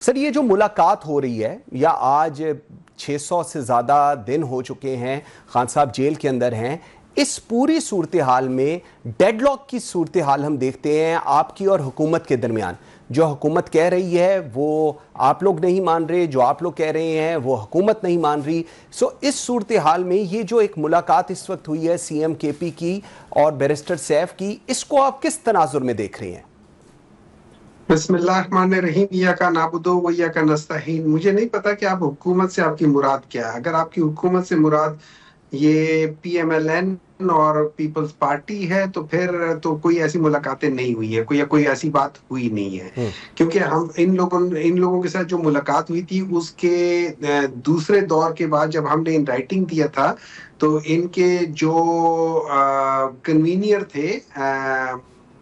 Sir, ये जो मुलाकात हो रही है या आज 600 से ज़्यादा दिन हो चुके हैं, खान साहब जेल के अंदर हैं, इस पूरी सूरत हाल में डेडलॉक की सूरत हाल हम देखते हैं आपकी और हुकूमत के दरमियान। जो हुकूमत कह रही है वो आप लोग नहीं मान रहे, जो आप लोग कह रहे हैं वो हुकूमत नहीं मान रही। सो इस सूरत हाल में ये जो एक मुलाकात इस वक्त हुई है सीएम केपी की और बैरिस्टर सैफ की, इसको आप किस तनाजुर में देख रहे हैं? बिस्मिल्लाहिर्रहमानिर्रहीम, इय्याका नअबुदु व इय्याका नस्तईन। मुझे नहीं पता कि आप हुकूमत से आपकी मुराद क्या है। अगर आपकी हुकूमत से मुराद ये पीएमएलएन और पीपल्स पार्टी है तो फिर तो कोई ऐसी मुलाकातें नहीं हुई है, कोई ऐसी बात हुई नहीं है। क्योंकि हम इन लोगों के साथ जो मुलाकात हुई थी उसके दूसरे दौर के बाद जब हमने इन राइटिंग दिया था तो इनके जो कन्वीनियर थे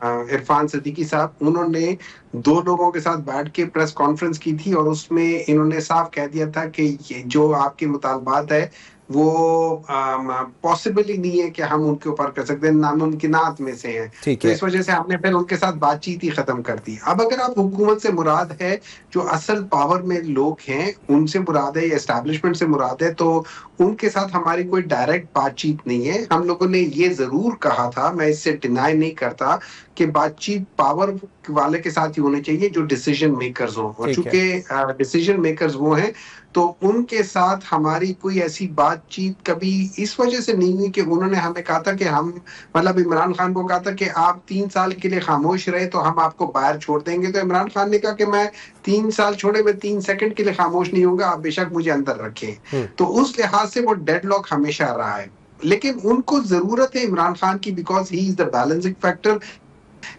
इरफान सिद्दीकी साहब, उन्होंने दो लोगों के साथ बैठ के प्रेस कॉन्फ्रेंस की थी और उसमें इन्होंने साफ कह दिया था कि ये जो आपके मुतालबात है वो पॉसिबल ही नहीं है कि हम उनके ऊपर कर सकते हैं, नामुमकिनात में से हैं। तो इस वजह से हमने फिर उनके साथ बातचीत ही खत्म कर दी। अब अगर आप हुकूमत से मुराद है, जो असल पावर में लोग हैं उनसे मुराद है या एस्टैब्लिशमेंट से मुराद है, तो उनके साथ हमारी कोई डायरेक्ट बातचीत नहीं है। हम लोगों ने ये जरूर कहा था, मैं इससे डिनाई नहीं करता, कि बातचीत पावर वाले के साथ ही होनी चाहिए जो डिसीजन मेकर्स हो, और चूंकि डिसीजन मेकर्स वो हैं तो उनके साथ हमारी कोई ऐसी बातचीत कभी इस वजह से नहीं हुई कि उन्होंने हमें कहा था कि हम, मतलब इमरान खान को कहा था कि आप 3 साल के लिए खामोश रहे तो हम आपको बाहर छोड़ देंगे। तो इमरान खान ने कहा कि मैं 3 साल छोड़े, मैं 3 सेकंड के लिए खामोश नहीं होऊंगा, आप बेशक मुझे अंदर रखें। तो उस लिहाज से वो डेडलॉक हमेशा रहा है। लेकिन उनको जरूरत है इमरान खान की, because he is the balancing factor,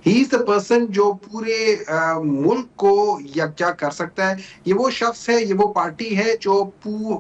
he is the person जो पूरे मुल्क को यकजा कर सकता है। ये वो शख्स है, ये वो पार्टी है जो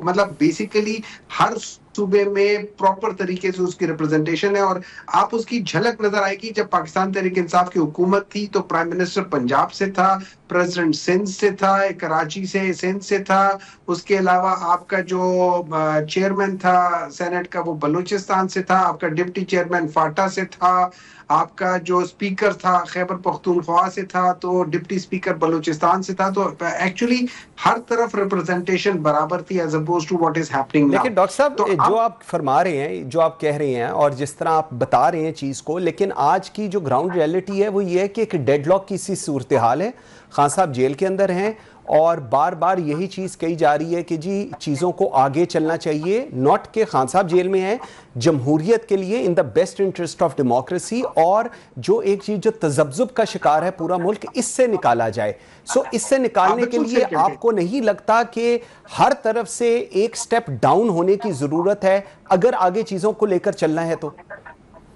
मतलब बेसिकली हर सूबे में प्रॉपर तरीके से उसकी रिप्रेजेंटेशन है। और आप उसकी झलक नजर आएगी, जब पाकिस्तान तहरीक इंसाफ की हुकूमत थी तो प्राइम मिनिस्टर पंजाब से था, प्रेसिडेंट सिंध से था, कराची से सिंध से था, उसके अलावा आपका जो चेयरमैन था सेनेट का वो बलूचिस्तान से था, आपका डिप्टी चेयरमैन फाटा से था, आपका जो स्पीकर था खैबर पख्तूनख्वा से था, तो डिप्टी स्पीकर बलूचिस्तान से था। तो एक्चुअली हर तरफ रिप्रेजेंटेशन बराबर थी as oppose to what is happening now. लेकिन डॉक्टर साहब, तो जो आप फरमा रहे हैं, जो आप कह रहे हैं और जिस तरह आप बता रहे हैं चीज़ को, लेकिन आज की जो ग्राउंड रियलिटी है वो ये है कि एक डेडलॉक की सी सूरत हाल है। खान साहब जेल के अंदर हैं और बार बार यही चीज़ कही जा रही है कि जी चीज़ों को आगे चलना चाहिए, नॉट के खान साहब जेल में हैं, जमहूरियत के लिए, in the best interest of democracy, और जो एक चीज़ जो तजब्जुब का शिकार है पूरा मुल्क, इससे निकाला जाए। सो इससे निकालने के लिए आपको नहीं लगता कि हर तरफ से एक स्टेप डाउन होने की ज़रूरत है अगर आगे चीज़ों को लेकर चलना है? तो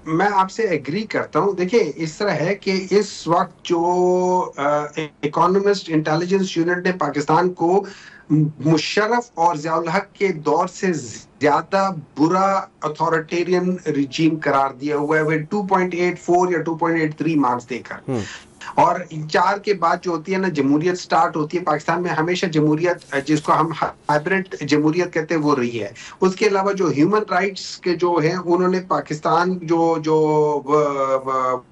मैं आपसे एग्री करता हूं। देखिए, इस तरह है कि इस वक्त जो इकोनॉमिस्ट इंटेलिजेंस यूनिट ने पाकिस्तान को मुशर्रफ और ज़ियाउल हक के दौर से ज्यादा बुरा अथॉरिटेरियन रिजीम करार दिया हुआ है, वे 2.84 या 2.83 मार्क्स देकर। और 4 के बाद जो होती है ना जमहूरियत स्टार्ट होती है पाकिस्तान में, हमेशा जमहूरियत, जिसको हम हाइब्रिड जमहूरियत कहते हैं, वो रही है। उसके अलावा जो ह्यूमन राइट्स के जो हैं, उन्होंने पाकिस्तान जो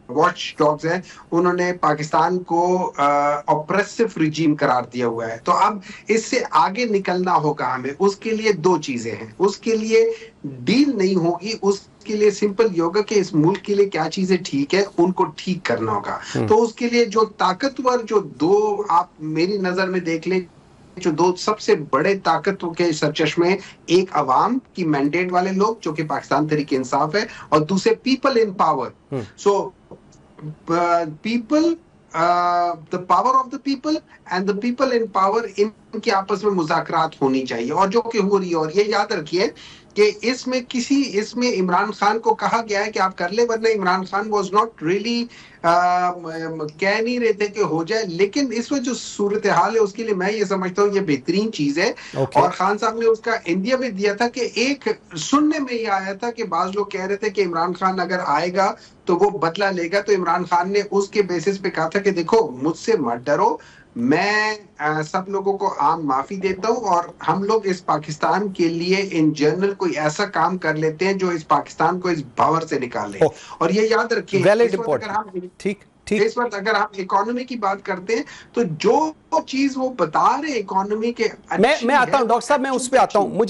वॉच डॉग्स हैं, उन्होंने पाकिस्तान को ऑप्रेसिव रिजीम करार दिया हुआ है। तो अब इससे आगे निकलना होगा हमें। उसके लिए 2 चीजें हैं, उसके लिए डील नहीं होगी, उसके लिए सिंपल ये होगा कि इस मुल्क के लिए क्या चीजें ठीक है उनको ठीक करना होगा। तो उसके लिए जो ताकतवर, जो 2 आप मेरी नजर में देख लें, जो 2 सबसे बड़े ताकतों के सरचश्मे, एक अवाम की मैंडेट वाले लोग जो कि पाकिस्तान तहरीक इंसाफ है, और दूसरे people in power. So people, the power of the people and the people in power, इनके आपस में मुज़ाकरात होनी चाहिए, और जो कि हो रही है। और ये याद रखिए कि इसमें इमरान खान को कहा गया है कि आप कर ले, वरना Imran Khan was not really कह नहीं रहे थे कि हो जाए। लेकिन इस वक्त जो सूरत हाल है उसके लिए मैं ये समझता हूँ ये बेहतरीन चीज है। और खान साहब ने उसका इंडिया भी दिया था कि एक सुनने में ये आया था कि बाज लोग कह रहे थे कि इमरान खान अगर आएगा तो वो बदला लेगा। तो इमरान खान ने उसके बेसिस पे कहा था कि देखो, मुझसे मत डरो, मैं सब लोगों को आम माफी देता हूं, और हम लोग इस पाकिस्तान के लिए इन जनरल कोई ऐसा काम कर लेते हैं जो इस पाकिस्तान को इस भंवर से निकाले। और ये याद रखिए, ठीक ठीक। इस वक्त अगर आप इकोनॉमी की बात करते हैं तो जो चीज वो बता रहे इकोनॉमी के मैं आता हूं डॉक्टर साहब, मैं उस पे आता हूं। मुझे